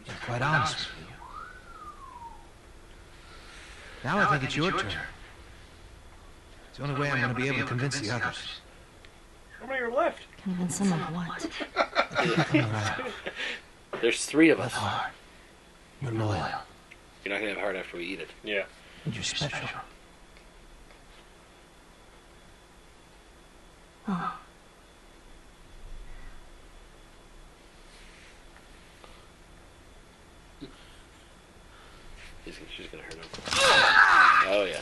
I'm quite honest with you. Now I think it's your turn. It's the only way I'm going to be able to convince the others. How many are left? Convince them of what? All right. There's 3 of us. Love hard. You're loyal. You're not gonna have heart after we eat it. Yeah. And you're special. Oh. She's gonna hurt him. Oh yeah.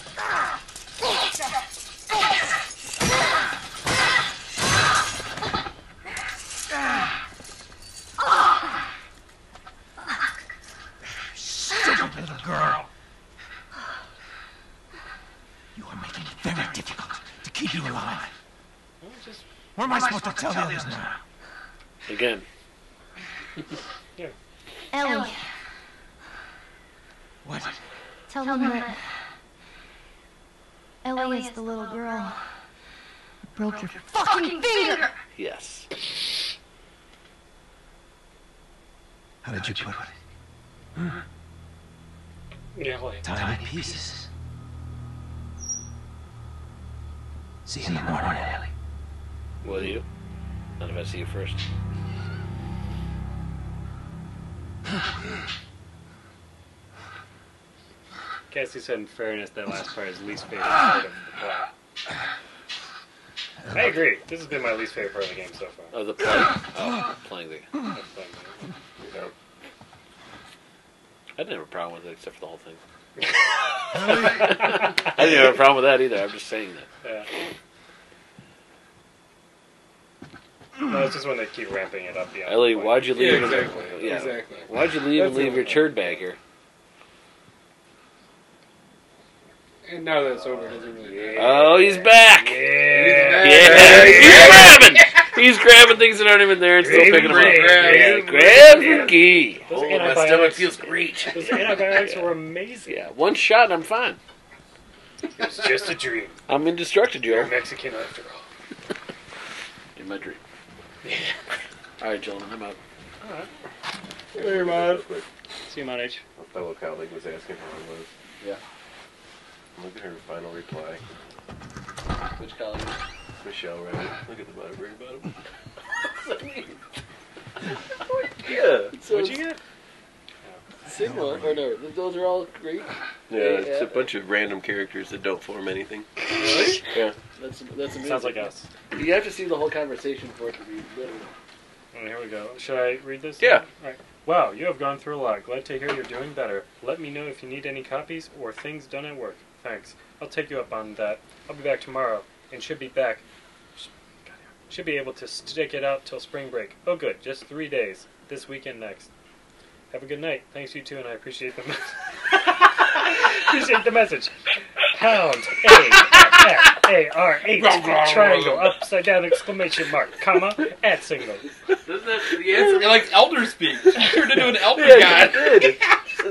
Stupid little girl. You are making it very difficult to keep you alive. What am I supposed to tell the others now? Again. Yeah. Ellie, What? tell them that Ellie is the little girl who broke your fucking finger! Yes. How did you put it? Yeah, like. Tiny pieces. See you in the morning, Ellie. Will you? Not if I see you first. Cassie said, in fairness, that last part is least favorite part of the play. I agree. This has been my least favorite part of the game so far. Oh, the play? Oh, playing the... That's fun, man. I didn't have a problem with it except for the whole thing. I didn't have a problem with that either. I'm just saying that. Yeah. No, it's just when they keep ramping it up. Yeah. Ellie, why'd you leave? Yeah, exactly. Yeah. Exactly. Why'd you leave and leave your turd bag here? And now that it's over, it doesn't really matter. Oh, he's back! Yeah. Yeah, he's grabbing! He's grabbing things that aren't even there and still picking them up. Yeah, grab the key. Those Oh, my antibiotics- stomach feels great. Those antibiotics were amazing. Yeah, one shot and I'm fine. It was just a dream. I'm indestructible, You're Joe. Mexican after all. In my dream. Alright, gentlemen, I'm out. Alright. Later, man. See you, Mon H. A fellow colleague was asking how it was. Yeah. Look at her final reply. Which colleague? Michelle, right? Look at the bottom, very bottom. Yeah. So What'd you get? Sigma, or no, those are all great. Yeah, it's a bunch of random characters that don't form anything. Really? Yeah. That's amazing. Sounds like us. You have to see the whole conversation for it to be literal. Oh, here we go. Should I read this? Yeah. All right. Wow, you have gone through a lot. Glad to hear you're doing better. Let me know if you need any copies or things done at work. Thanks. I'll take you up on that. I'll be back tomorrow and should be back. Should be able to stick it out till spring break. Oh, good. Just 3 days. This weekend next. Have a good night. Thanks, you too, and I appreciate the appreciate the message. Pound A-F-A-R-8 triangle upside down exclamation mark comma at signal. Doesn't that the answer? You're like elder speak. You turned into an elder Yeah, guy. you did.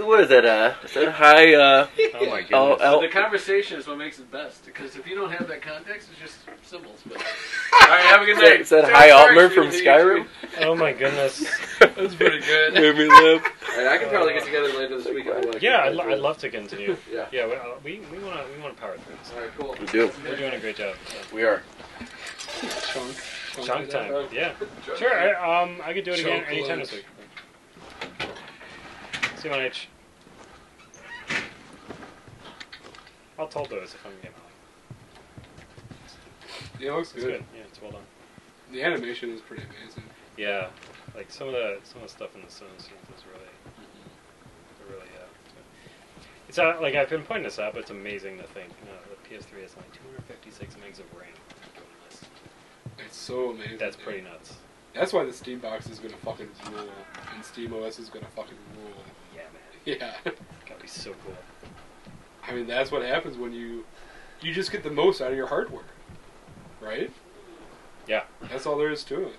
What is that? Is that high? Oh my goodness. The conversation is what makes it best. Because if you don't have that context, it's just symbols. But all right, have a good night. Is that High Altmer from Skyrim? Oh my goodness. That's pretty good. Made me laugh. Right, I can probably get together later this week. If you want to Yeah, keep I'd love to continue. Yeah. Yeah, we want to power through this. All right, cool. We do. We're doing a great job. We are. Chunk time. Yeah. Sure. I could do it again Chunk anytime lunch. this week. See you on H. I'll tell those if I'm getting on. Yeah, it looks It's good. good. Yeah, it's well done. The animation is pretty amazing. Yeah, like some of the stuff in the Sun scenes is really it's like I've been pointing this out, but it's amazing to think the PS3 has only 256 megs of RAM doing this. It's so amazing. That's dude. pretty nuts. That's why the Steam box is gonna fucking rule, and Steam OS is gonna fucking rule. Yeah, man. Yeah. Gotta be so cool. I mean, that's what happens when you just get the most out of your hardware, right? Yeah. That's all there is to it.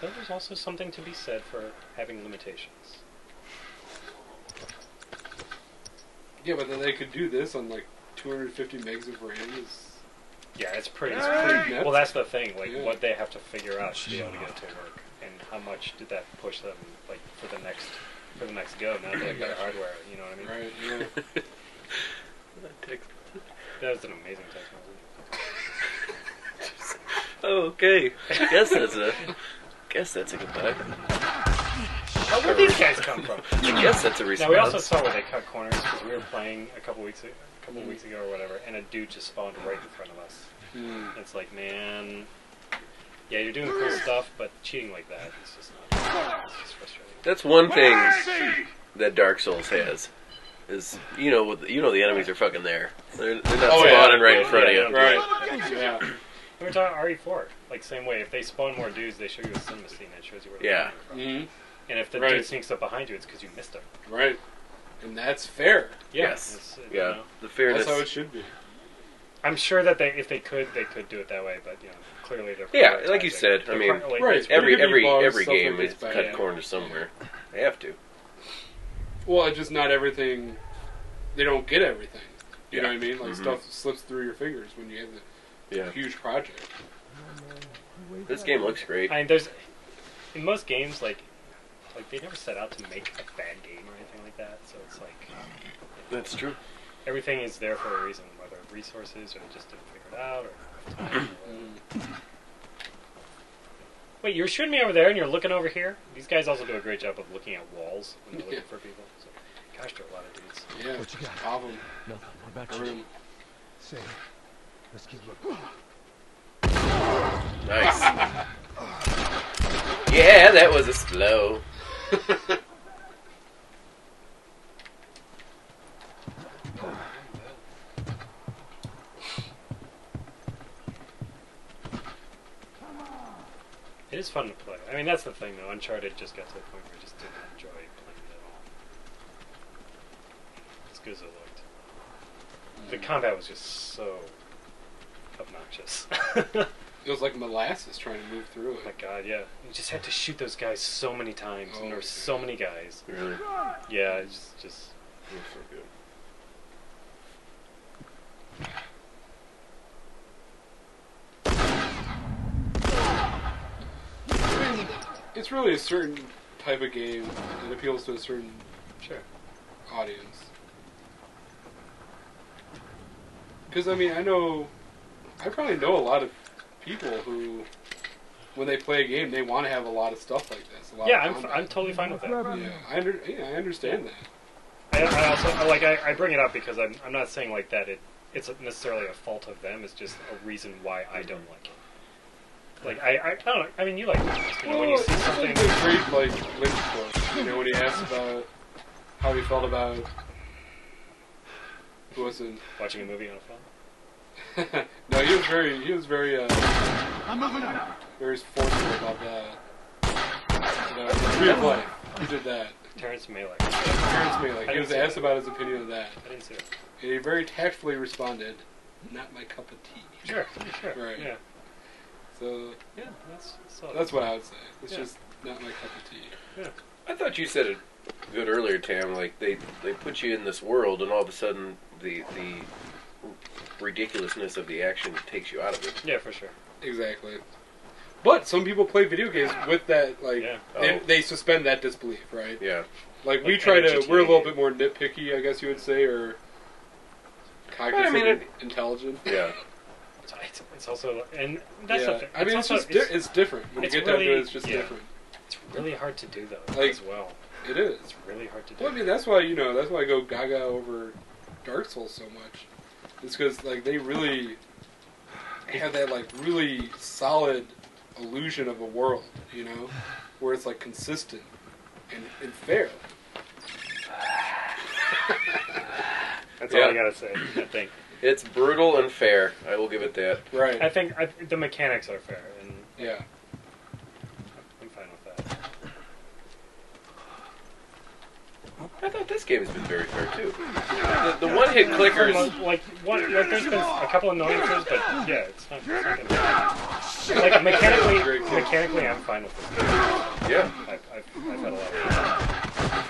But there's also something to be said for having limitations. Yeah, but then they could do this on like 250 megs of RAM. Yeah, it's pretty. nuts. Well, that's the thing. Like, Yeah. what they have to figure out to be able to get it to work, and how much did that push them, like, for the next go? Now they have better hardware. You know what I mean? Right, yeah. That was an amazing text message. Okay. Guess that's a goodbye. Oh, where did these guys come from? I guess that's a response. Now we also saw where they cut corners because we were playing a couple weeks ago or whatever, and a dude just spawned right in front of us. It's like, man, yeah, you're doing cool stuff, but cheating like that is just not. It's just frustrating. That's one thing that Dark Souls has. Is the enemies are fucking there. They're not spawning right in front of you. Right. Yeah. We were talking RE4, like same way. If they spawn more dudes, they show you a cinema scene that shows you where they're coming from. Mm-hmm. And if the Right. dude sneaks up behind you, it's because you missed him. Right. And that's fair. Yeah, Yes. it's, Yeah. You know, The fairness. That's how it should be. I'm sure that if they could do it that way, but clearly they're Yeah, like you prioritizing. said, I mean, Right. it's every There could be bugs, every stuff game like is this, cut yeah. corners somewhere. They have to. Well, it's just not everything. They don't get everything. You know what I mean? Like, Mhm. stuff slips through your fingers when you have Yeah. a huge project. This game looks great. I mean, there's in most games like they never set out to make a bad game or anything like that. So it's like That's true. everything is there for a reason, whether resources or they just didn't figure it out or time or whatever. Wait, you're shooting me over there and you're looking over here? These guys also do a great job of looking at walls when they're looking for people. So, gosh, there are a lot of dudes. Yeah. What you got? Problem. Nothing. What about Hurt you? 'em. Say, let's keep looking. Nice. Yeah, that was a slow. It is fun to play. I mean, that's the thing, though. Uncharted just got to the point where I just didn't enjoy playing it at all. As good as it looked. The combat was just so obnoxious. It was like molasses trying to move through Oh my it. god, yeah. You just had to shoot those guys so many times, and there were so many guys. Really? Yeah, it's just It was so good. It's really a certain type of game that appeals to a certain sure. audience. Because, I mean, I probably know a lot of people who, when they play a game, they want to have a lot of stuff like this. A lot Yeah, of combat. I'm totally fine with that. Yeah, I understand that. I also I bring it up because I'm not saying like that it's necessarily a fault of them. It's just a reason why I don't like it. Like I don't know. I mean, you like it. You know, when you see it's something. like the great, like, Lynch quote. You know, when he asked about how he felt about, who was it? Watching a movie on a phone. No, he was very, I'm moving on. very forceful about that. You know, the Tree of Life. He did that. Terrence Malick. Terrence Malick. I He was didn't see asked that. about his opinion of that. I didn't see it. And he very tactfully responded, "Not my cup of tea." Sure. Right. Yeah. So Yeah. Solid. that's what I would say. It's Yeah. just not my cup of tea. Yeah. I thought you said it good earlier, Tam. Like they put you in this world, and all of a sudden the ridiculousness of the action takes you out of it. Yeah, for sure. Exactly. But some people play video games with that, like, Yeah. they suspend that disbelief, right? Yeah. Like, we Like try to, energy we're a little to- bit more nitpicky, I guess you would say, or cognizant, intelligent. Yeah. It's also and that's Yeah. the thing. I mean, it's also, just, it's different. When you it's get down to really- it, it's just yeah. different. it's really hard to do though Like- as well. It is. It's really hard to do. Well, I mean, that's why I go gaga over Dark Souls so much. It's because, like, they have that, like, really solid illusion of a world, you know? Where it's, like, consistent and fair. That's Yeah. all I gotta say. I think. It's brutal and fair. I will give it that. Right. I think the mechanics are fair, and Yeah. I'm fine with that. I thought this game has been very fair too. The one-hit clickers. There's been a couple annoyances, but yeah, it's not been bad. Like mechanically, I'm fine with this game. Yeah. I've had a lot of fun.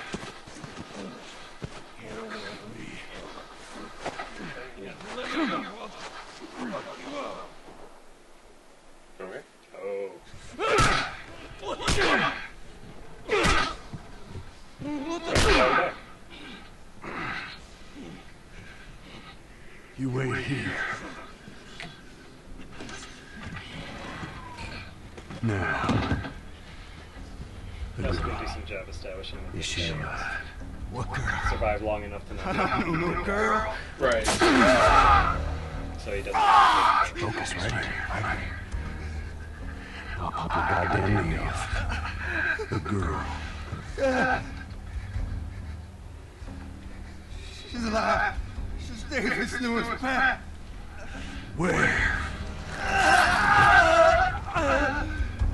He also did a decent job establishing that Is she he alive? What girl? survived long enough to not I don't know, girl. Right. so he doesn't. Focus right here. Right here. I'll pop your goddamn knee off. The girl. She's alive. She's David's newest pet. Where?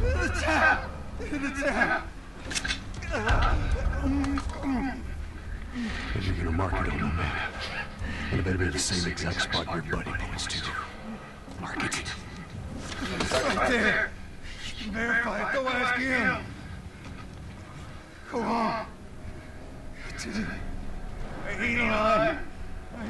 In the town. In the town. And you're gonna mark it on the map. And it better be the same exact spot your buddy points to. Mark it. It's right there. You can verify it. Go ask him. Go on. I did it. I ain't alive. I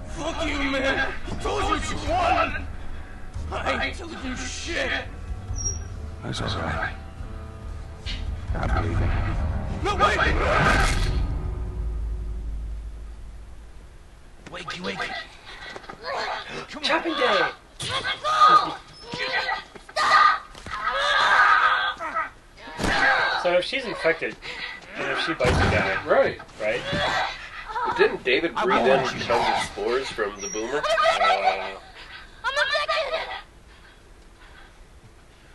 Fuck you, man. I told you what you wanted. I ain't told you shit. That's all right. I believe it. No, wait! Wakey. Chopping day! So if she's infected, and if she bites a guy, Right. right? But didn't David breathe in tons of spores from the boomer? I'm infected!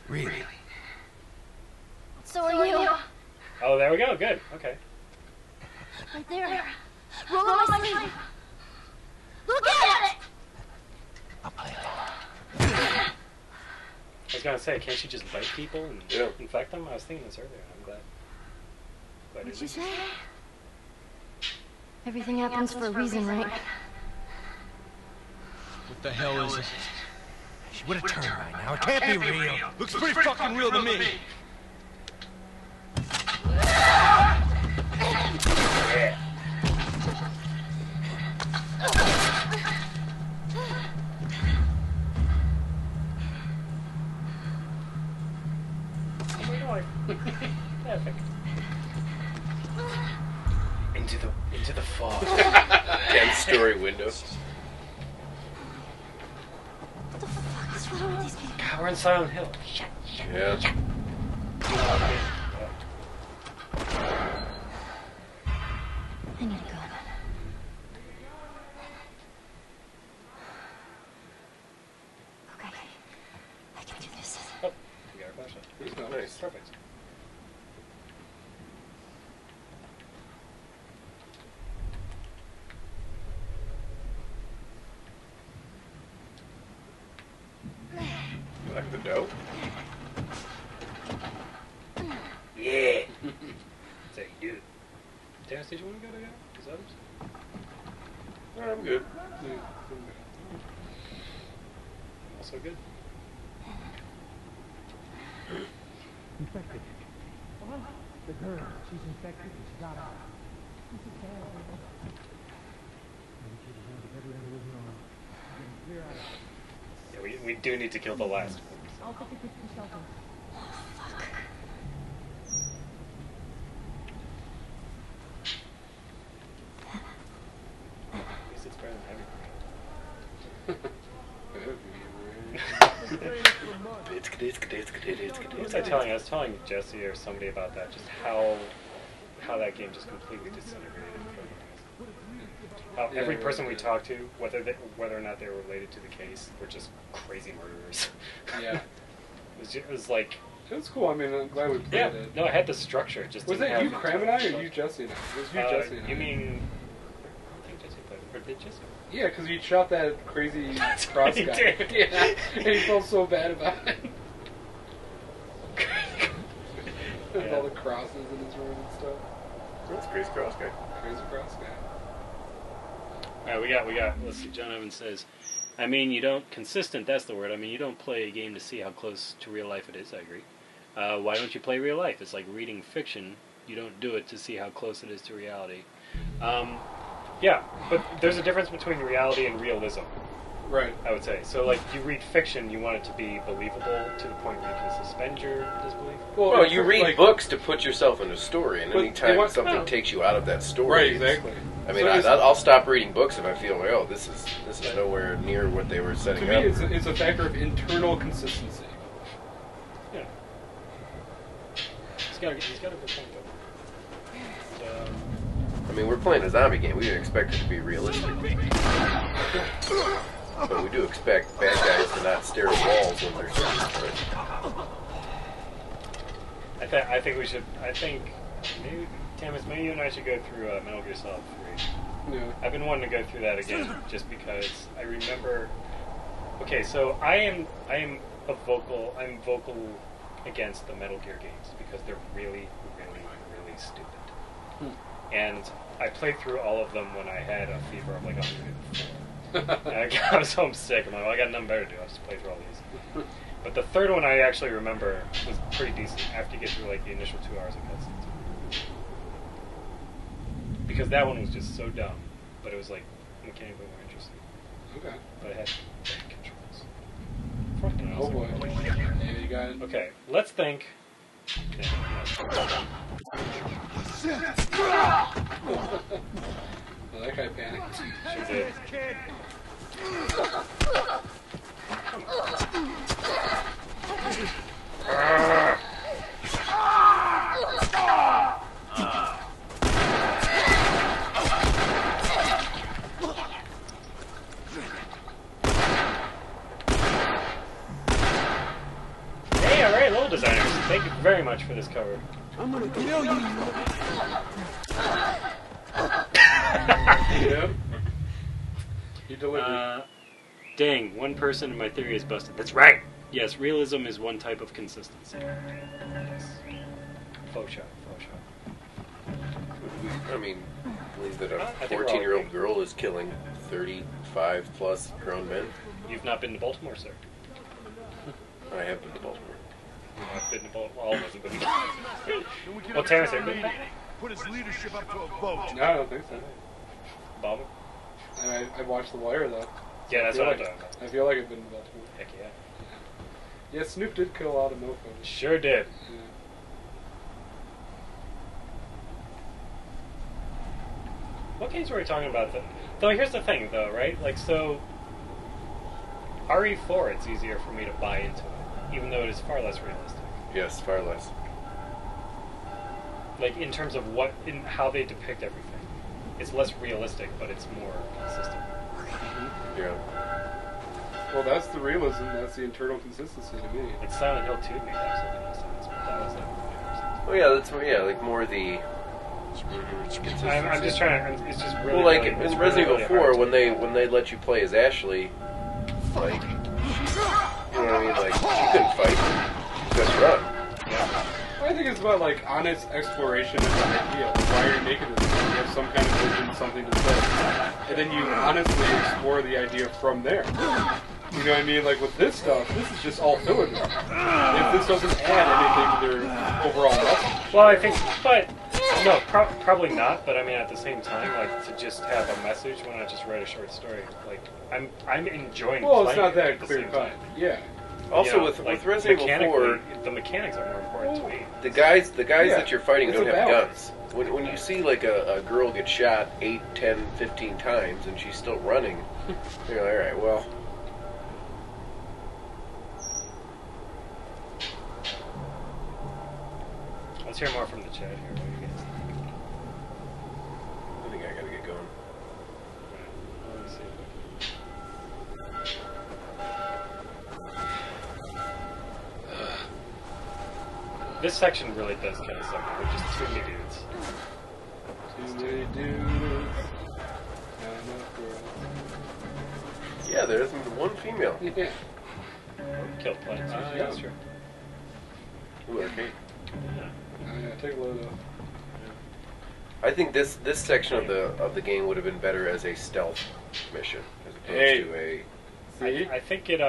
Really? So are you. Oh, there we go. Good. Okay. Right there. Roll on my sleeve. Look at it! I'll play it. I was gonna say, can't she just bite people and Yeah. infect them? I was thinking this earlier, and I'm glad. What'd you say? Everything happens for a reason, right? What the hell is it? She would have turned right now. It can't be real. Looks pretty fucking real to me. Epic. Into the fog. 10-story window. What the fuck is wrong with these people? God, we're in Silent Hill. Yeah. I need to go. Okay. I can do this. Oh, we got our flashlight. Nice. Perfect. You like the dough? Yeah. That's how you do it. Terrence, did you want to go to go? Is others? I'm good. Also good. Infected. The girl, she's infected and she got out. This is bad, man. Maybe she was under everything was wrong. Getting clear out of it. Yeah, we do need to kill the last one. I'll take a picture myself. At least it's better than What was I telling? I was telling Jesse or somebody about that, just how that game just completely disintegrated. How every person we talked to, whether or not they were related to the case, were just crazy murderers. Yeah. It was like, It was cool. I mean, I'm glad we played yeah, it. no, I had the structure. It just Was didn't that you, have- Cram and I, or you, Jesse and I? It was you, Jesse and I. You mean? I think Jesse played it. Or did Jesse? Yeah, because you shot that crazy That's cross right, guy. he did. Yeah, and he felt so bad about it. With Yeah. all the crosses in his room and stuff. That's Crazy Cross guy. Crazy cross guy. All right, we got. Let's see. John Evans says, I mean, you don't consistent. That's the word. I mean, you don't play a game to see how close to real life it is. I agree. Why don't you play real life? It's like reading fiction. You don't do it to see how close it is to reality. Yeah, but there's a difference between reality and realism. Right. I would say. So, like, you read fiction, you want it to be believable to the point where you can suspend your disbelief. Well, you read books to put yourself in a story, and anytime something takes you out of that story... Right, exactly. I mean, I'll stop reading books if I feel, like, oh, this is nowhere near what they were setting up. To me, it's a factor of internal consistency. Yeah. He's got a good point, though. I mean, we're playing a zombie game. We didn't expect it to be realistic. But we do expect bad guys to not stare at walls when they're shooting. I think we should... I think... Maybe, Tamis, maybe you and I should go through Metal Gear Solid 3. Yeah. I've been wanting to go through that again, just because I remember... Okay, so I'm vocal against the Metal Gear games, because they're really, really, really stupid. And I played through all of them when I had a fever of like 104. And I was homesick. I'm like, well, I got nothing better to do. I'll just play through all these. But the third one I actually remember was pretty decent after you get through like the initial 2 hours of cutscenes. Because that one was just so dumb, but it was like mechanically more interesting. Okay. But it had bad controls. Oh boy. Yeah, you got it. Okay, let's think. Well, that guy panicked. Sure did. Hey, alright, level designers. Thank you very much for this cover. I'm gonna kill you. Yep. You delivered. Dang, one person in my theory is busted. That's right! Yes, realism is one type of consistency. Yes. Faux shot. I mean, believe that a I think we're all 14-year-old agree. girl is killing 35-plus grown men. You've not been to Baltimore, sir. I have been to Baltimore. I've been to Baltimore. All of us have been to Baltimore. Well, Terrence, have you been? Put his leadership up to a vote. No, I don't think so. Baltimore? I watched The Wire, though. Yeah, that's I feel what I'm like, talking about. I feel like I've been to Baltimore. Heck yeah. Yeah, Snoop did kill a lot of mofos. Sure did. Yeah. What games were we talking about? Though here's the thing, though, right? Like, so RE4, it's easier for me to buy into it, even though it is far less realistic. Yes, far less. Like in terms of how they depict everything, it's less realistic, but it's more consistent. Yeah. Well, that's the realism. That's the internal consistency to me. Like Silent Hill 2 made absolutely no sense, but that was like. Oh yeah, that's like more the consistency. I'm just trying to. It's just really. Well, like really, it's in Resident really, Evil really 4, hard to when they let you play as Ashley, like, you know what I mean? Like, she couldn't fight, just run. I think it's about like honest exploration of the idea. Like, why are you making this? You have some kind of vision, something to say, and then you honestly explore the idea from there. You know what I mean? Like with this stuff, this is just all filler. If this doesn't add anything to their overall message. Well, I think, but no, probably not. But I mean, at the same time, like to just have a message, why not just write a short story? Like I'm enjoying. Well, it's playing not that at the clear same cut. time. Yeah. Also, You know, with like, Resident Evil 4, the mechanics are more important to me. the guys Yeah, that you're fighting it's don't a have balance. guns. When you see like a girl get shot 8, 10, 15 times and she's still running, you're like, all right, well. Let's hear more from the chat here. What do you guys think? I think I gotta get going. Let me see. This section really does kind of suck. We're just too many dudes. Too many dudes. Not enough girls. Yeah, there isn't one female. Yeah. Killed plenty. Yeah. That's true. Ooh, okay. Yeah. Yeah, take a load off. I think this section of the game would have been better as a stealth mission as opposed to a. See? I think it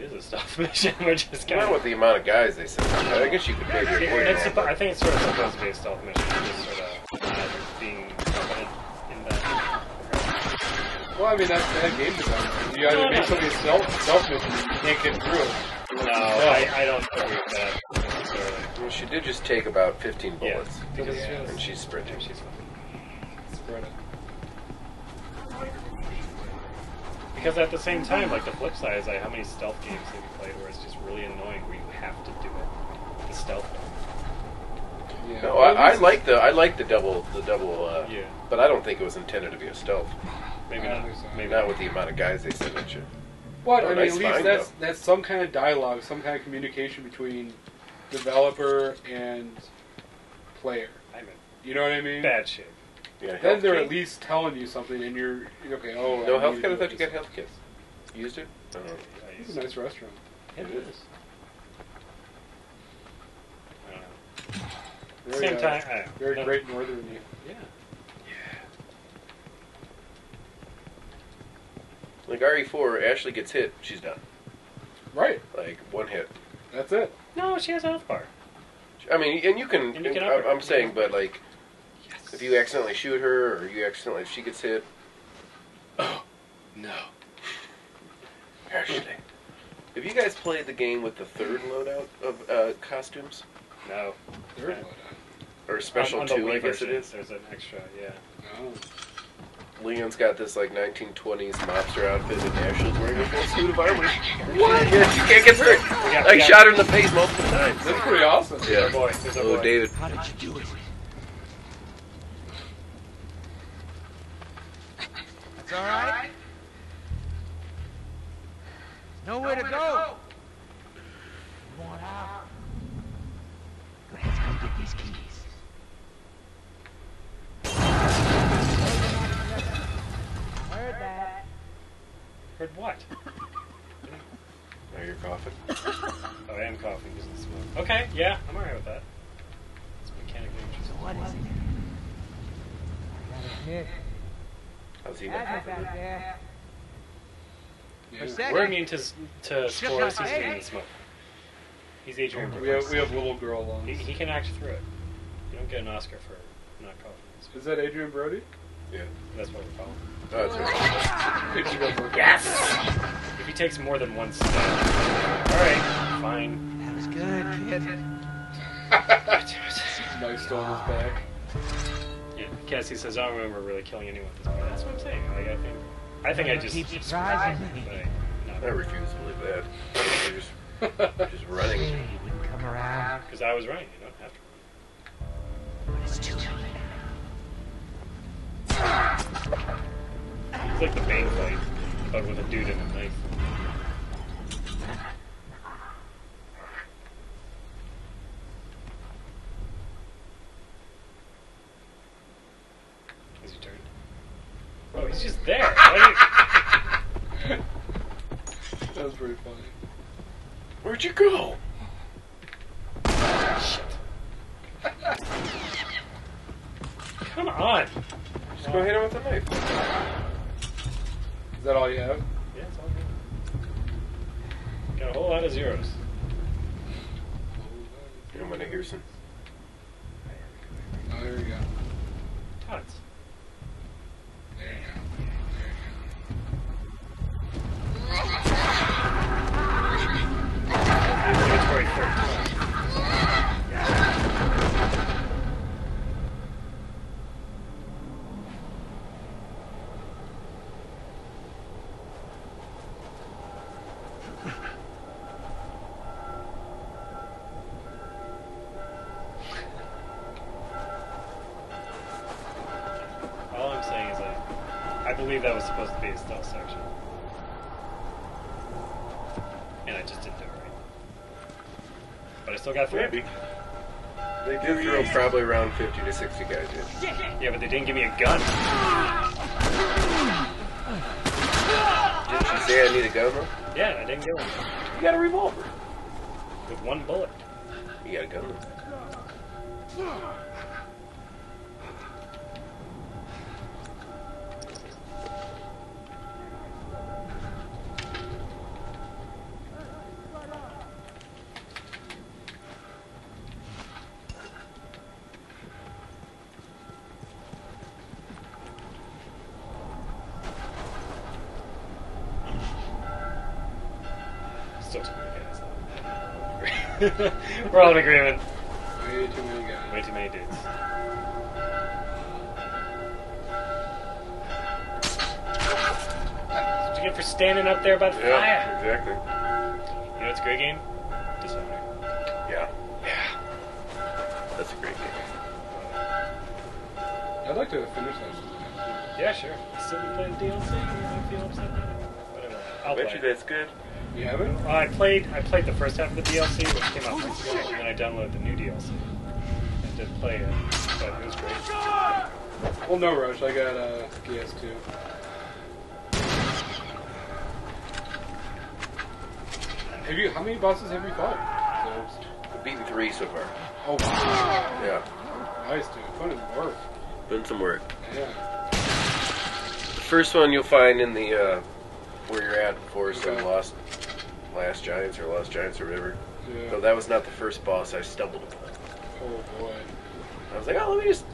is a stealth mission, which is kind Not of. with the amount of guys they sent. I guess you could maybe avoid it. I think it's sort of supposed to be a stealth mission, just sort of being confident in that. Well, I mean, that's game design. You either make something self mission and you can't get through it. No, I don't agree with that necessarily. Well, she did just take about 15 bullets. Because And she's sprinting. she's fine. Spread it. Because at the same time, like the flip side is like how many stealth games have you played where it's just really annoying where you have to do it. The stealth one. Yeah. No, I like the double, Yeah. but I don't think it was intended to be a stealth. Maybe I don't not. think so. Maybe Not with the amount of guys they send at you. But Oh, I mean, nice at least find, that's some kind of dialogue, some kind of communication between developer and player. I'm in You know what I mean? bad shape. Yeah, Then health they're kit. at least telling you something, and you're okay. Oh, No I health need kit? I to thought do you got this. health kits. You used it? I don't know. This is a nice restaurant. It is. I don't know. Very, Same time, I don't know. Very No. Great Northern. Yeah. Like RE4, Ashley gets hit, she's done. Right. Like, one hit. That's it. No, she has a health bar. I mean, and you can, And you can up her. I'm saying, but like, Yes. if you accidentally shoot her, or you accidentally, if she gets hit, No. Ashley. Have you guys played the game with the third loadout of costumes? No. Third Yeah. one. Or Special on the 2, I Wii guess it version, is? There's an extra, yeah. No. Leon's got this like 1920s mobster outfit, and Ashley's wearing a full suit of armor. What? Yeah, she can't get hurt. I shot her in the face multiple times. That's pretty awesome. Yeah. Our boy. There's our Oh, boy. David. How did you do it? That's all right. Nowhere to go. You want out? Let's go get these keys. Heard that. Heard what? Now you're coughing. Oh, I am coughing because of the smoke. Okay, yeah, I'm alright with that. It's mechanically interesting. What is it? I gotta admit, How's he Adam's not? out there. For a Yeah. second. We're immune to Just spores. not He's big. immune to smoke. He's Adrian We Brody. have little girl lungs. He can act through it. You don't get an Oscar for not coughing. Is that Adrian Brody? Yeah. That's what we call him. Oh, that's right. Yes! If he takes more than one step. Alright, fine. That was good, kid. Knife still on his back. Yeah, Cassie says, I don't remember really killing anyone at this point. That's what I'm saying. Like, I think I just Keep screwed surprising up, me. but I refuse to believe that. You're just running. Hey, you wouldn't come around. because I was right. You don't have to. But it's too late. It's like the Bane fight, but with a dude and a knife. Has he turned? Oh, he's just there. Why That was pretty funny. Where'd you go? Come on. Just go hit him with a knife. Is that all you have? Yeah, it's all good. Got a whole lot of zeros. I'm gonna hear some. Oh, there you go. Tots. There you go. Inventory 13. All I'm saying is like, I believe that was supposed to be a stealth section. And I just didn't do it right. But I still got through. Maybe. They did throw probably around 50 to 60 guys in. Yeah, but they didn't give me a gun. Didn't she say I need a gun though? Yeah, I didn't get one. You got a revolver. With one bullet. You got a gun though. Still too many guys. We're all in agreement. Way too many guys. Way too many dudes. What'd you get for standing up there by the fire? Exactly. You know what's a great game? Dishonored. Yeah. Yeah. That's a great game. I'd like to finish that. Yeah, sure. Still be playing DLC? You feel upset about it? Whatever. I I'll bet play you it. that's good. You haven't? I played the first half of the DLC, which came out months ago, and then I downloaded the new DLC. I did play it, but it was great. Well, no rush. I got PS2. How many bosses have you fought? I've beaten 3 so far. Oh, wow. Yeah. Nice, dude. Put in work. Been some work. Yeah. The first one you'll find in the, where you're at before some Okay. Last Giants or Lost Giants or whatever. Yeah. So that was not the first boss I stumbled upon. Oh, boy. I was like, oh, let me just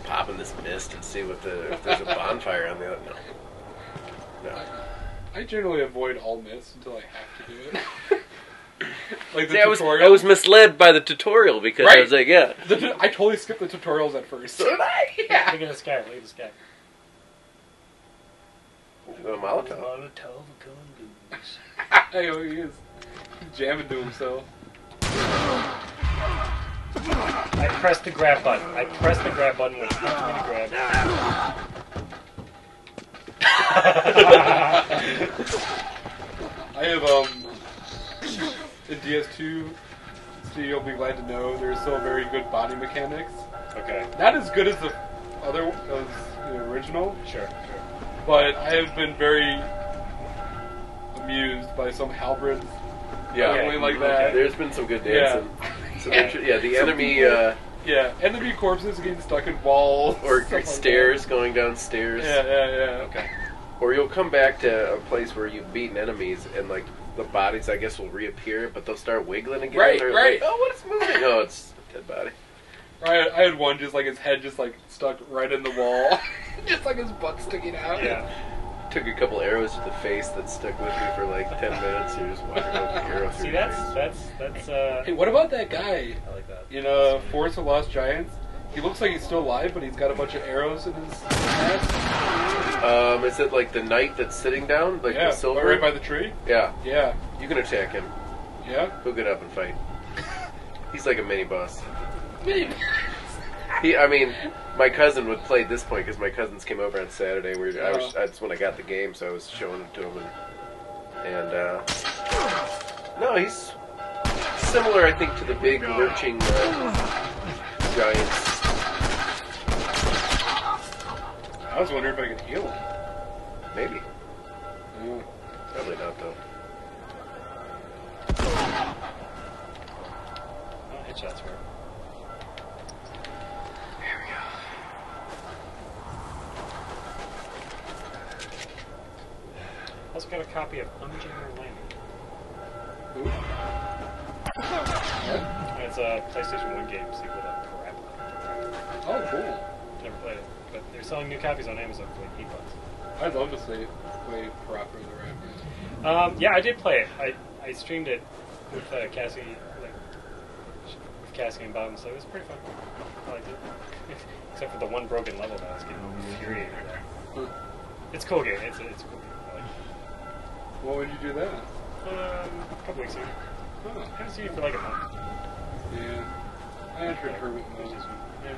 pop in this mist and see if there's a bonfire on the other. No. I generally avoid all myths until I have to do it. Like the See, tutorial. I was misled by the tutorial because I Right. was like, yeah. I totally skipped the tutorials at first. So did I. Yeah. Look at this guy. Look at this guy. The Molotov. Molotov going blues. Hey, oh, he is jamming to himself. I pressed the grab button. I pressed the grab button when it's time for me to grab. I have in DS2. So you'll be glad to know there's still very good body mechanics. Okay. Not as good as the original, Sure. but I have been very amused by some halberds. Yeah. Going like that. There's been some good Yeah. dancing. So the enemy Yeah, enemy corpses getting stuck in walls. or stuff like stairs going downstairs. that. Yeah. Okay. Or you'll come back to a place where you've beaten enemies and like the bodies I guess will reappear, but they'll start wiggling again. Right, They're right. Like, oh, what is moving? Oh, it's a dead body. Right, I had one just like his head just like stuck right in the wall, just like his butt sticking out. Yeah. Took a couple arrows to the face that stuck with me for like 10 minutes. You're just walking with the arrow through See, your that's face. Hey, what about that guy I like that. in Forest of Lost Giants? He looks like he's still alive, but he's got a bunch of arrows in his head. Is it like the knight that's sitting down, like Yeah, the silver? right by the tree. Yeah, Yeah, you can attack him. yeah. He'll get up and fight. He's like a mini boss. Maybe. My cousin would play at this point because my cousins came over on Saturday. That's when I got the game, so I was showing it to him. No, he's similar, I think, to the big lurching giants. I was wondering if I could heal him. Maybe. Yeah. Probably not, though. Oh, headshots work. Also got a copy of Unjammer Landing. Ooh. And it's a PlayStation 1 game sequel to Parappa. Oh, cool. Never played it, but they're selling new copies on Amazon for like $8. I'd love to play Parappa the Rapper. Yeah, I did play it. I streamed it with Cassie, with Cassie and Bob, so it was pretty fun. I liked it. Except for the one broken level that I was getting infuriated at. It's a cool game. It's a cool game. I like it. Well, when did you do that? A couple weeks ago. Oh, I haven't seen it for like a month. yeah. I entered Hermit mode. Yeah,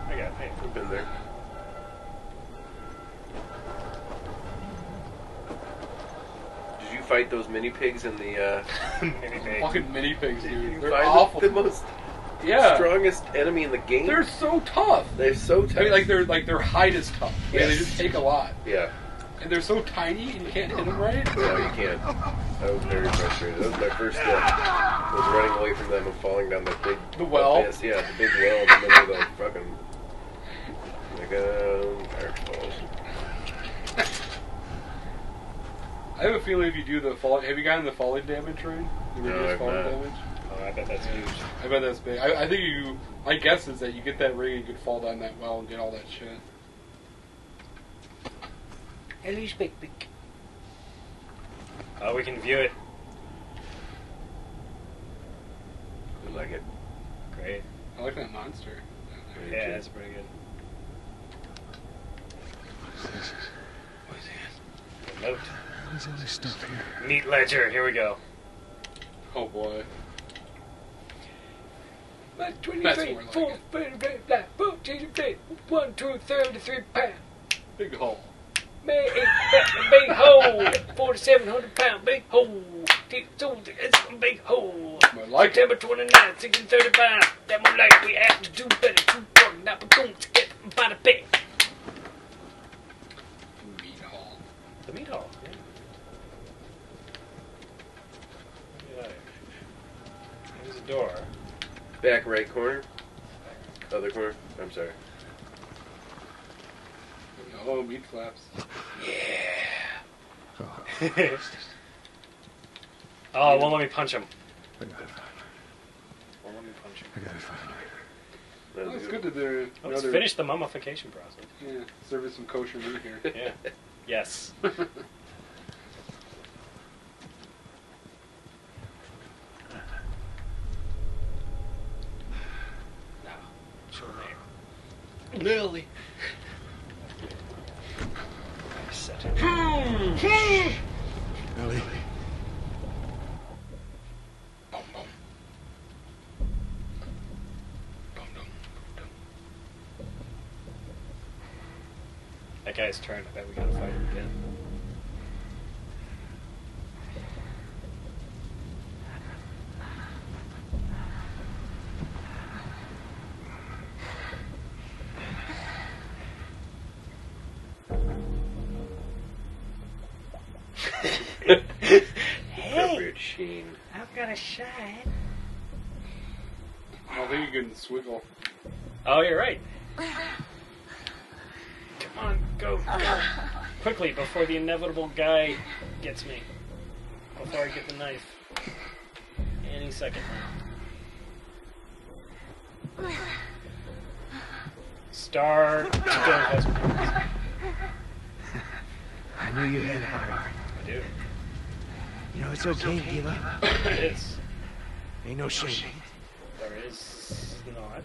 I got it. Hey, I've been there. Did you fight those mini pigs in the? mini pig. Fucking mini pigs, dude. They're Find awful. the most Yeah. strongest enemy in the game. They're so tough. They're so tough. I mean, like their hide is tough. Yeah, they Yes. just take a lot, Yeah. and they're so tiny, and you can't hit them right. No, you can't. I was very frustrated. That was my first step. I was running away from them and falling down that big The well? abyss. Yeah, the big well in the middle of the fucking Dark Falls. I have a feeling if you do the fall, have you gotten the falling damage right? The No, reduced I've falling not. damage. Oh, I bet that's huge. I bet that's big. I think you. My guess is that you get that ring and you could fall down that well and get all that shit. We can view it. I like it. Great. I like that monster. Yeah, that's pretty good. What is this? Note. What is all this stuff here? Meat ledger. Here we go. Oh boy. 23, That's more like 4, it. black, 1, 2, 33 pounds. Big hole. Big hole. 4,700 pound big hole. It's a big hole. I like it. September 29th, 1635. That more like we have to do better. To work, not we're going to get by the pay. Meat hall. The meat hall. Yeah. There's a door. Back right corner. Other corner. I'm sorry. Oh, meat flaps. Oh, it won't let me punch him. I gotta find her. Won't let me punch him. I gotta find her. Well, it's good that they're Let's finish the mummification process. Yeah, serving some kosher meat here. Yeah. Yes. Now, show me. Lily. Set it. Ellie. Boom, boom. Boom, boom, boom. That guy's turn. I bet we gotta fight him again. Appropriate sheen. I've got a shine. I don't think you can swiggle. Oh, you're right. Come on, go. Quickly, before the inevitable guy gets me. Before I get the knife. Any second now. Star. I knew you had heart. I do. You know, it's okay, give up. It is. Ain't no shame. There is not.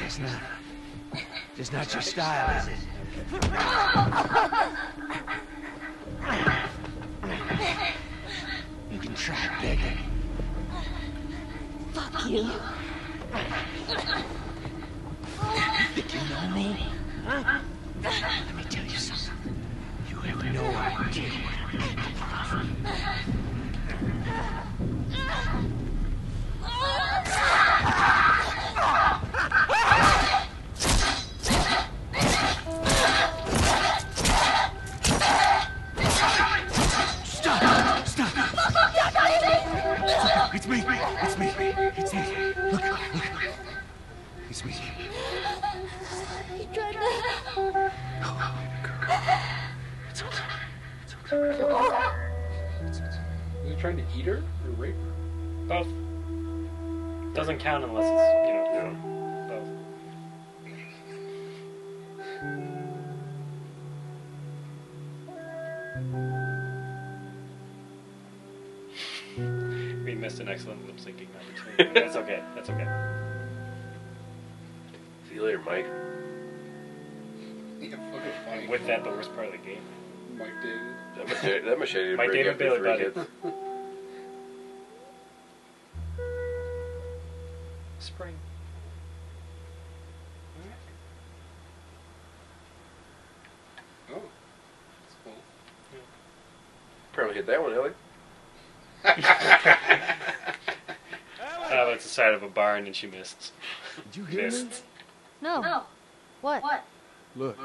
It's not. It's not your style, is it? You can try begging. Fuck you. You think you know me? Huh? Let me tell you something. You have no idea what I'm capable of. Stop! Stop! It's me! It's me! It's me! Look! Look! It's me. He tried to... It's okay. It's okay. Are they trying to eat her or rape her? Both. Doesn't count unless it's, both. We missed an excellent lip syncing opportunity. But that's okay. That's okay. See you later, Mike. Yeah, fucking funny. With that, the worst part of the game. Mike David. That machete didn't Mike break David after Bailey 3 got it. hits. Spring. Oh, that's cool. Probably hit that one, Ellie. But it's the side of a barn and she missed. Did you hear me? Missed. No. What? Look.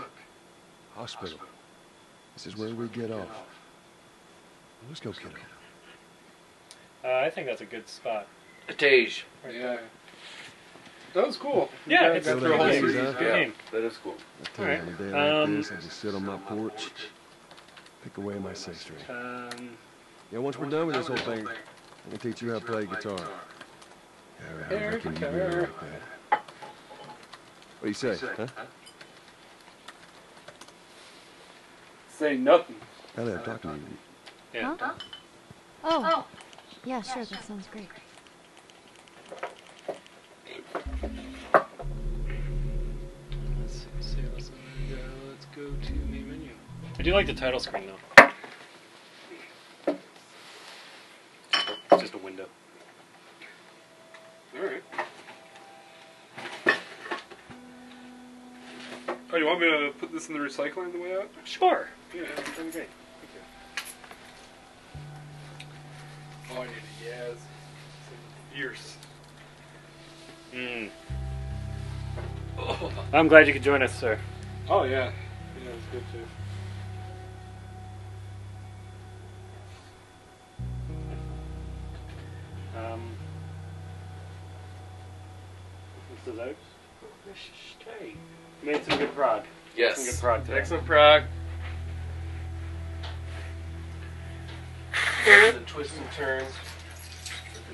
Hospital. This is where we get off. Let's go, kiddo. I think that's a good spot. A Tage. Right Yeah. there. That was cool. Yeah, You it's got a through a whole good series. game. Good Yeah, game. that is cool. I tell you, Alright, on a day like this, I just sit on my porch, pick away my six string. Yeah, once we're done with this whole thing, I'm gonna teach you how to play guitar. Yeah, I reckon you really like that. What do you say, huh? Say nothing. Elliot, talk to me. Yeah. Huh? Oh. Yeah, sure, that sounds great. Let's go to main menu. I do like the title screen though. It's just a window. Alright. Oh, you want me to put this in the recycling on the way out? Sure. Yeah, that'd be great. Thank you. Oh, I need a Yaz. Some fierce. Oh. I'm glad you could join us, sir. Oh, yeah. Yeah, it's good too. This is out. Made some good prog. Yes. Some good prog today. Excellent prog. The twists and turns.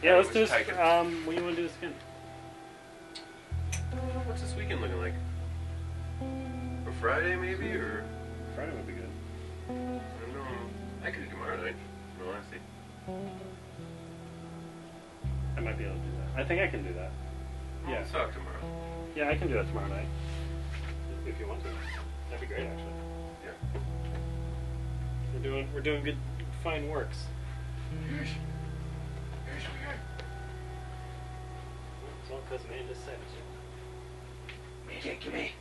Yeah, let's do this. Tiger. When do you want to do this again? What's this weekend looking like? For Friday, maybe, or Friday would be good. I don't know. I could do tomorrow night. No, honestly. I might be able to do that. I think I can do that. Yeah. Let's talk tomorrow. Yeah, I can do that tomorrow night. If you want to. That'd be great, actually. Yeah. We're doing good, fine works. Here's It's all because Amanda said it. give me.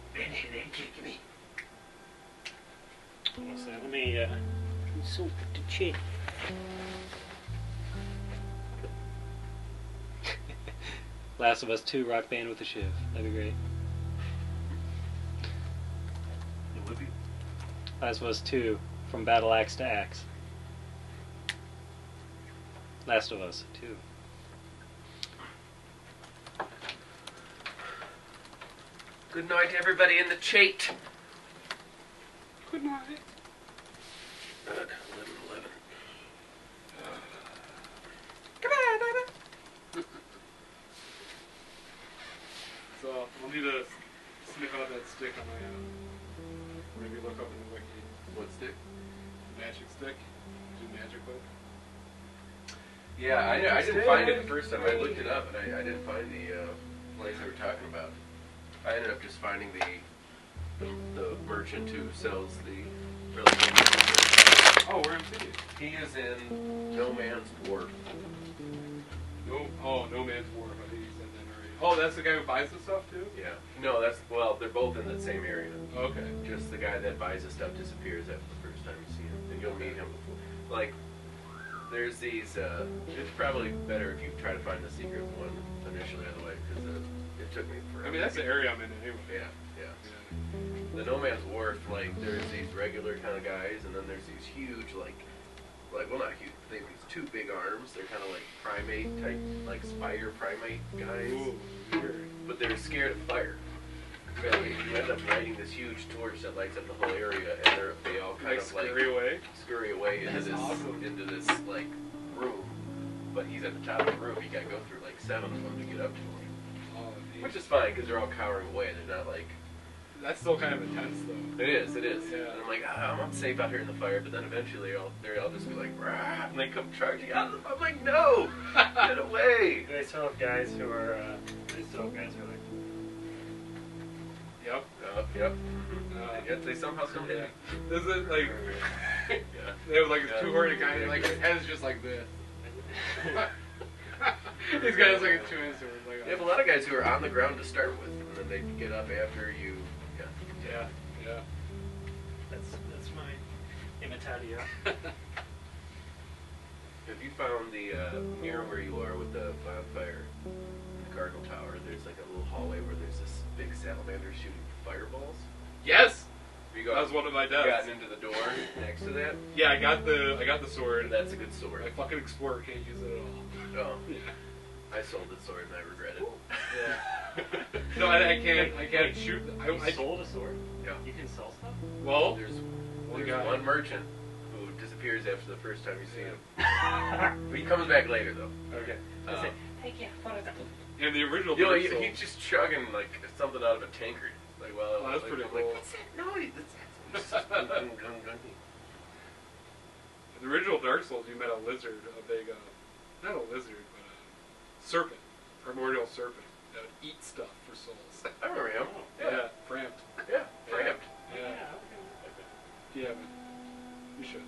So let me consult the chat. Last of Us 2 rock band with a shiv. That'd be great. It would be. Last of Us 2 from battle axe to axe. Last of Us 2. Good night, everybody in the chat. Good night. 11. So, I'll need to sniff out that stick on my maybe look up in the wiki. What stick? Magic stick. Do magic with. Yeah, I didn't find it the first time. I looked it up, and I didn't find the place they were talking about. I ended up just finding the merchant who sells the really good. Oh, where is he? He is in No Man's Wharf. No Man's Wharf. I think he said that already. Oh, that's the guy who buys the stuff too? Yeah. No, they're both in the same area. Okay. Just the guy that buys the stuff disappears after the first time you see him. And you'll meet him before. Like, there's these, it's probably better if you try to find the secret one initially, by the way, because it took me forever. I mean, that's the area I'm in anyway. Yeah. The No Man's Wharf, like, there's these regular kind of guys, and then there's these huge, well, not huge, they have these two big arms. They're kind of like primate type, like spider primate guys. Ooh, weird. But they're scared of fire. So you end up lighting this huge torch that lights up the whole area, and they all kind of scurry away into That's this awesome. like room. But he's at the top of the room. You got to go through like 7 of them to get up to him, Oh, neat. which is fine because they're all cowering away. They're not like. That's still kind of intense, though. It is. Yeah. And I'm like, I'm not safe out here in the fire. But then eventually they'll just be like, rah, and they come charging out of the. I'm like, no, get away. They still have guys who are like. Yep. Yep. And yet they somehow still hit me. This is like, Yeah. they have like a two-horned guy, and like his head's just like this. These guys like a two-inch sword. Like, You have a lot of guys who are on the ground to start with, and then they get up after you. yeah. That's my imitatio. If you found the near where you are with the bonfire in the Cardinal Tower, there's like a little hallway where there's this big salamander shooting fireballs. Yes. Have you That was one of my deaths. gotten into the door next to that? Yeah, I got the sword. That's a good sword. My fucking explorer can't use it at all. Oh, I sold the sword and I regret it. Yeah. No, I can't shoot. You sold a sword? Yeah. You can sell stuff? Well, There's guy. one merchant who disappears after the first time you see him. He comes back later though. okay. Thank you. In the original You know, Dark Souls- he's just chugging like something out of a tankard. Like, well, Oh, that's like, pretty I'm cool. Like, what's that noise? It's just gung, gung, gung, gung. the original Dark Souls, you met a lizard, a big, not a lizard, but a serpent, primordial serpent that would eat stuff for souls. I remember him. Yeah, Framped. Yeah, Framped. Yeah. Yeah, but you should.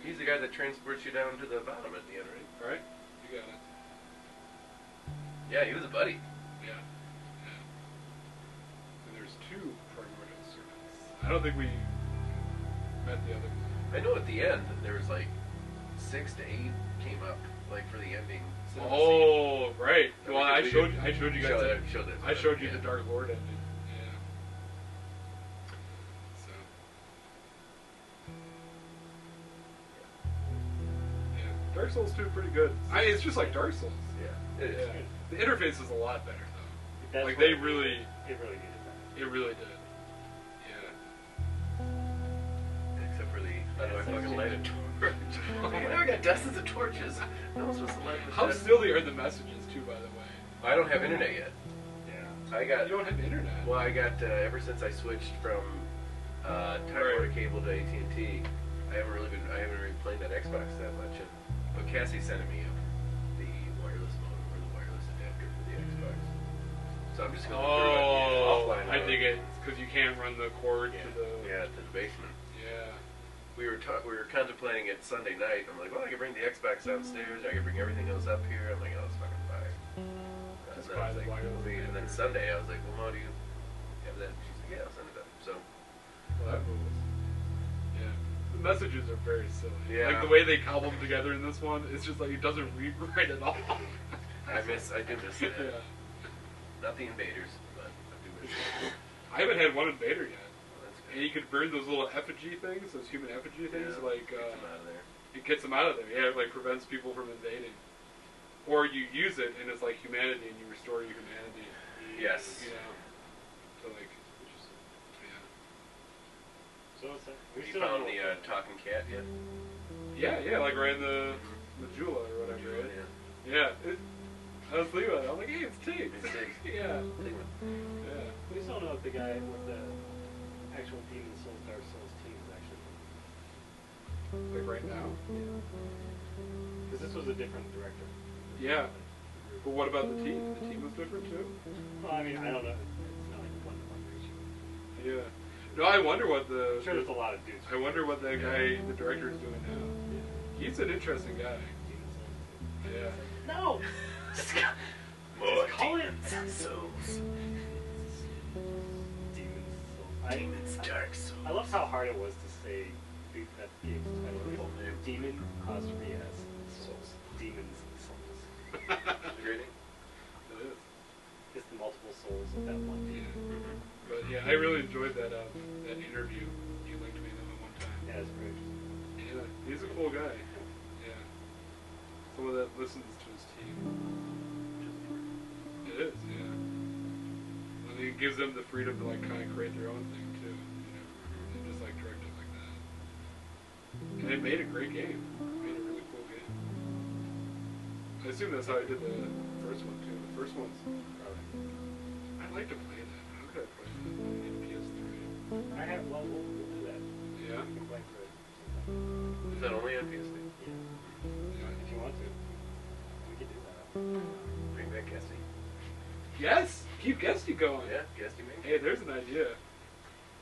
He's the guy that transports you down to the bottom at the end, right? Right? You got it. Yeah, he was a buddy. Yeah. And there's 2 primordial serpents. I don't think we met the other one. I know at the end there was like 6 to 8 came up, like for the ending. Oh, right. Well, I showed you guys. I showed you yeah. the Dark Lord ending. Yeah. So. Yeah. Dark Souls 2 pretty good. It's just like Dark Souls. Yeah, it is. Yeah. The interface is a lot better though. That's Like what they really. It really needed that. It really did. Yeah. Except for the, how do I fucking light a torch? You know, I got dozens of torches. No one's supposed to light them. How silly are the messages too, by the way? I don't have internet yet. Yeah. I got. You don't have internet. Well, I got ever since I switched from Time Warner Cable to AT&T. I haven't really playing that Xbox that much. But Cassie sent me the wireless modem or the wireless adapter for the Xbox. So I'm just going through it offline. I dig it because you can't run the cord to the basement. Yeah. We were contemplating it Sunday night. I'm like, well, I can bring the Xbox downstairs. I can bring everything else up here. I'm like, oh, let's fucking buy it. Just buy the wireless. And then Sunday, I was like, well, Mom, do you have that? She's like, yeah, I'll send it up. So. Well, that rules. Yeah. The messages are very silly. Yeah. Like the way they cobble them together in this one, it's just like it doesn't read right at all. I do miss that. Yeah. Not the invaders, but I do miss that. I haven't had one invader yet. Well, that's good. And you could burn those little effigy things, those human effigy things, like get them out of there. it gets them out of there. Yeah, it like prevents people from invading. Or you use it and it's like humanity and you restore your humanity. Yes. You know. So like, yeah. So it's like, Have you found the talking cat yet? Yeah, like right in the Jula or whatever. Jula, Right? yeah. Yeah. I was thinking about it. I'm like, hey, it's Tiggs. It's Tiggs. Yeah. Yeah. We still don't know if the guy with the actual Demon Souls, Dark Souls team is actually. Like right now. Because this was a different director. Yeah. But what about the team? The team was different too? Well, I mean, I don't know. It's not like a one-to-one ratio. Yeah. No, I wonder what the... I'm sure there's a lot of dudes. I wonder what that guy, the director, is doing now. Yeah. He's an interesting guy. Demon Souls. Yeah. No! Just call it Souls. Demon Souls. Dark Souls. I love how hard it was to say that game's title. Demon apostrophe S Souls. Demon's Souls. It's a great name. It is. It's the multiple souls of that one demon. But yeah, I really enjoyed that interview you linked me to one time. Yeah, it's very interesting. Yeah, he's a cool guy. Yeah. Someone that listens to his team. It is, yeah. I mean, it gives them the freedom to like kind of create their own thing too, you know, and just like direct it like that. And it made a great game. It made a really cool game. I assume that's how I did the first one too. The first one's probably. I'd like to play that. How could I play that in PS3? I have one. We'll do that. Yeah. You can play through it. Is that only on PS3? Yeah. If you want to, we can do that. Bring back Cassie. Yes! Keep Guesty going. Yeah, Cassie Maker. Hey, there's an idea.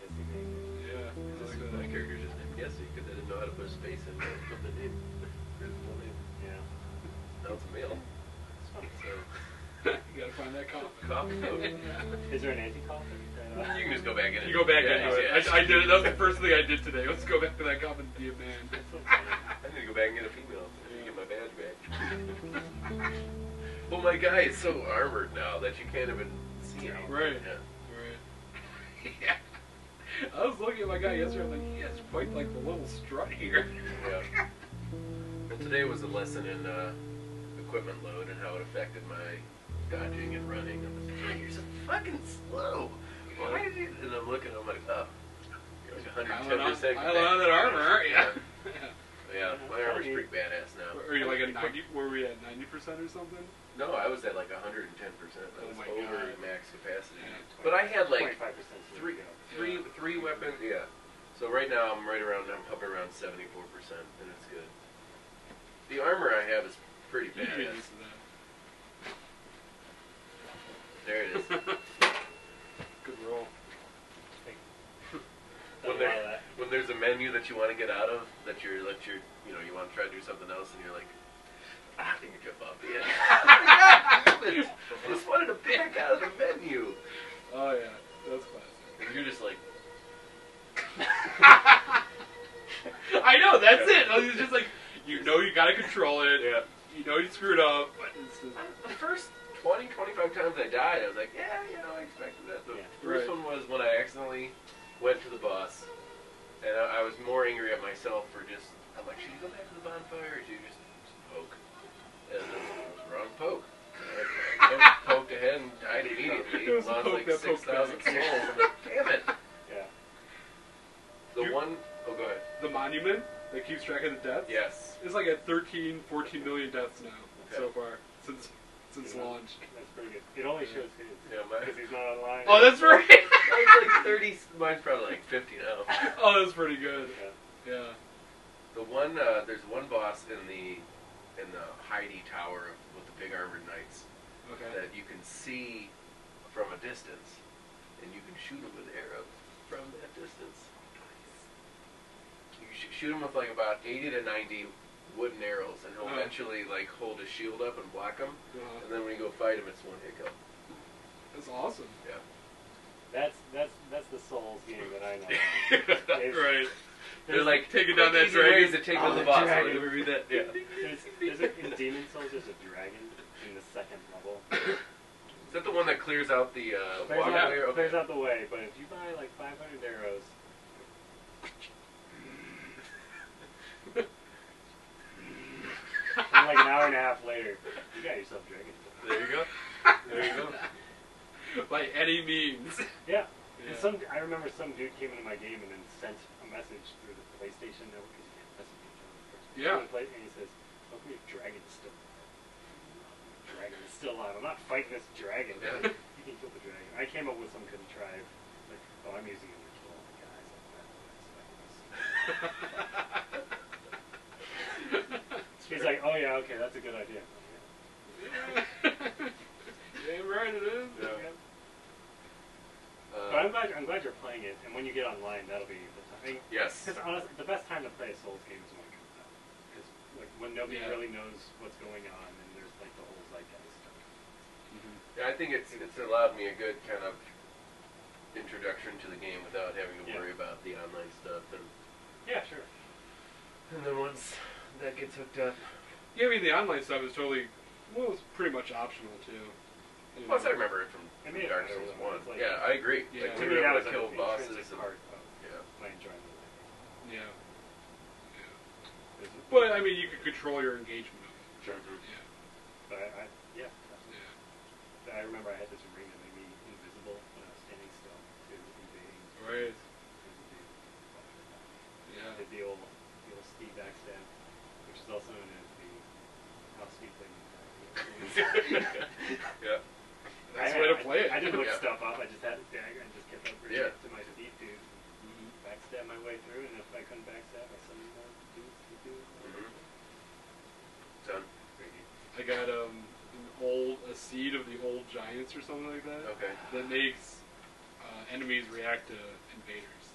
Yes, you can. Yeah. I like My that. character's just named Cassie because I didn't know how to put a space in the name. There's full name. Yeah. Now it's a male. So, You gotta find that coffin. coffee code. Is there an anti-coffin? You can just go back in. You go back yeah, into it. yeah. I did it. That was the first thing I did today. Let's go back to that coffin and be a man. I need to go back and get a female. I need to get my badge back. Well, my guy is so armored now that you can't even see him. Right. Yeah. Right. Yeah. I was looking at my guy yesterday. I'm like, he has quite like the little strut here. Yeah. Well, today was a lesson in equipment load and how it affected my dodging and running. I'm like, you're so fucking slow. Why did you? And I'm looking. I'm like, oh, you're like 110%. I love that armor, aren't you? Yeah, my armor's pretty badass now. Are you like at 90? Were we at 90% or something? No, I was at like 110%. I Oh was my over God. max capacity. Yeah. But I had like 25%. three weapons. Yeah. So right now I'm hovering around 74%, and it's good. The armor I have is pretty You can badass. use that. There it is. Good roll. When there's a menu that you want to get out of, that you want to try to do something else, and you're like, I think you jump off the edge. I just wanted to back out of the menu. Oh yeah, that's classic. And you're just like, I know, that's it. It's just like, you know you gotta control it. yeah. You know you screwed up, but it's just... The first 20, 25 times I died, I was like, yeah, I expected that. The first one was when I accidentally went to the boss, and I was more angry at myself for I'm like, should you go back to the bonfire, or should you just poke? And it was the wrong poke. I poked ahead and died immediately. It was Lost poke like that 6,000 poked souls. back. I'm like, damn it. Yeah. Oh, go ahead. The monument that keeps track of the deaths? Yes. It's like at 13, 14 million deaths now, so far, since launch. That's pretty good. It only shows his. Yeah, Because he's not online. Oh, that's right! Mine's like 30, mine's probably like 50 now. Oh, that's pretty good. Yeah. Yeah. There's one boss in the Heidi Tower with the big armored knights Okay. that you can see from a distance, and you can shoot them with arrows from that distance. You shoot him with like about 80 to 90 wooden arrows, and he'll eventually like hold his shield up and block them, and then when you go fight him, it's one hit kill. That's awesome. Yeah. That's the Souls game that I know. Right. They're like taking down that easy ways dragon. to take down the boss. dragon. Let me read that. Yeah. In Demon Souls, there's a dragon in the second level. Is that the one that clears out the Clears water out, layer? Okay. clears out the way, but if you buy like 500 arrows, and like an hour and a half later, you got yourself dragon. There you go. There you go. By any means. Yeah. Yeah. And I remember some dude came into my game and then sent a message through the PlayStation network because you can't message each other first. Yeah. And he says, "How come your dragon's still alive? Dragon is still alive. I'm not fighting this dragon. Yeah. You can kill the dragon." I came up with some contrived, like, "Oh, I'm using it to kill all the guys like that." He's like, "Oh yeah, okay, that's a good idea." Damn right it is. Yeah. But I'm glad you're playing it, and when you get online, that'll be the time. I mean, Yes. because honestly, the best time to play a Souls game is when it comes out. Because like when nobody really knows what's going on, and there's like the whole zeitgeist stuff. Yeah, I think it's allowed me a good kind of introduction to the game without having to worry about the online stuff. And Yeah, sure. then once that gets hooked up. Yeah, I mean, the online stuff is totally, well, it's pretty much optional, too. You Plus, know. I remember it from I mean, Dark it's Souls better, 1. like- Yeah, I agree. Yeah. Like, To we me, were that able was to an kill bosses. intrinsic And, part of yeah. my enjoyment. Yeah. Because- But, I mean, you could control your engagement of it. Sure. Yeah. But yeah, absolutely. Yeah. I remember I had this ring that made me invisible when I was standing still to invading. Right. Yeah. Did the old Steve backstab, which is also known as the how Steve played. Yeah. That's the way to play it. I didn't look Yeah. stuff up. I just had a dagger and just kept up to my feet to backstab my way through. And if I couldn't backstab, I summoned more dudes to do it. Done. I got a seed of the old giants or something like that. Okay. That makes enemies react to invaders.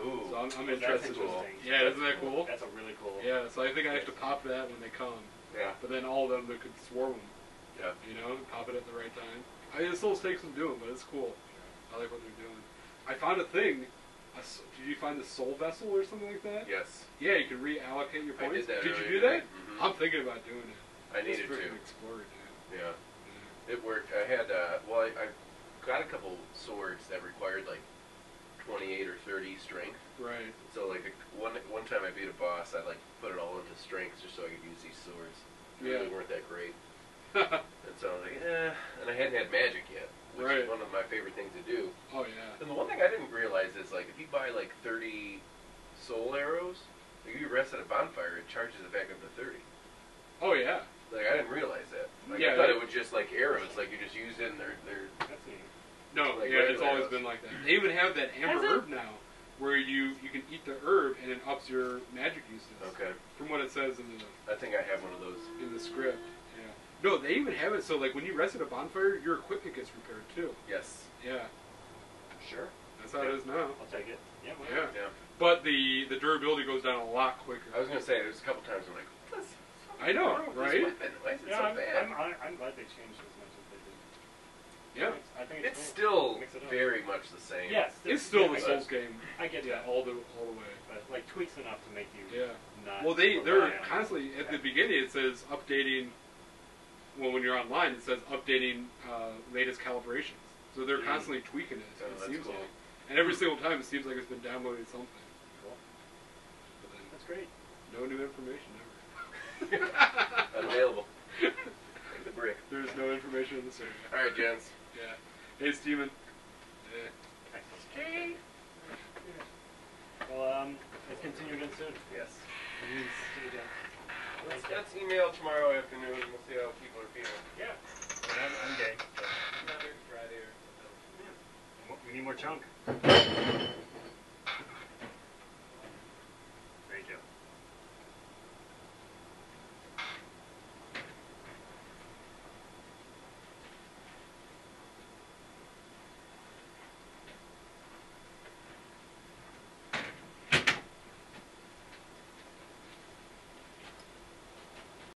Ooh. So I'm That's interested. interesting. Yeah, isn't that cool? That's a really cool. Yeah, so I think I have to pop that when they come. Yeah. But then all of them that could swarm them. Yeah. You know, pop it at the right time. I mean, it still takes some doing, but it's cool. I like what they're doing. I found a thing. Did you find the soul vessel or something like that? Yes. Yeah, you can reallocate your I points. did that Did you earlier do that? today. Mhm. I'm thinking about doing it. I needed Just to. freaking explore it, dude. Yeah. It worked. I had, I got a couple swords that required like 28 or 30 strength. Right. So like one time I beat a boss, I like put it all into strength just so I could use these swords. They really weren't that great. And so I was like, and I hadn't had magic yet, which is one of my favorite things to do. Oh yeah. And the one thing I didn't realize is like if you buy like 30 soul arrows, like if you rest at a bonfire, it charges it back up to 30. Oh yeah. Like I didn't realize that. Like Yeah, I thought it was just like arrows, like you just use it and they're That's neat. No, Like yeah, it's regular always arrows. been like that. They even have that amber Has it? herb now. where you can eat the herb and it ups your magic uses. Okay. From what it says in I think I have one of those. the script. Yeah. No, they even have it so like when you rest at a bonfire, your equipment gets repaired too. Yes. Yeah. Sure. That's how it is now. I'll take it. Yeah. Why Yeah. not? Yeah. But the durability goes down a lot quicker. I was gonna say there's a couple times I'm like, what's this? I know, What's wrong with right? this weapon? Why is it Yeah, so bad? I'm glad they changed as much as they did. Yeah. I think It's cool. still Mix it up. very much the same. Yes. It's still yeah, the Souls game. I get Yeah, that. all the way. But like tweaks enough to make you Yeah. not. Well, they're rely on constantly at the Yeah. beginning. It says updating. Well, when you're online, it says updating latest calibrations. So they're constantly tweaking it. Oh, It that's seems cool. like, and every single time it seems like it's been downloading something. Cool. But then That's great. no new information ever. Unavailable. Take the brick. There's no information in the server. All right, gents. Yeah. Hey, Steven. Yeah. Okay. Well, let's continue again soon. Yes. See you again. Let's email tomorrow afternoon and we'll see how people are feeling. Yeah. I'm gay. Another Friday or something. We need more chunk.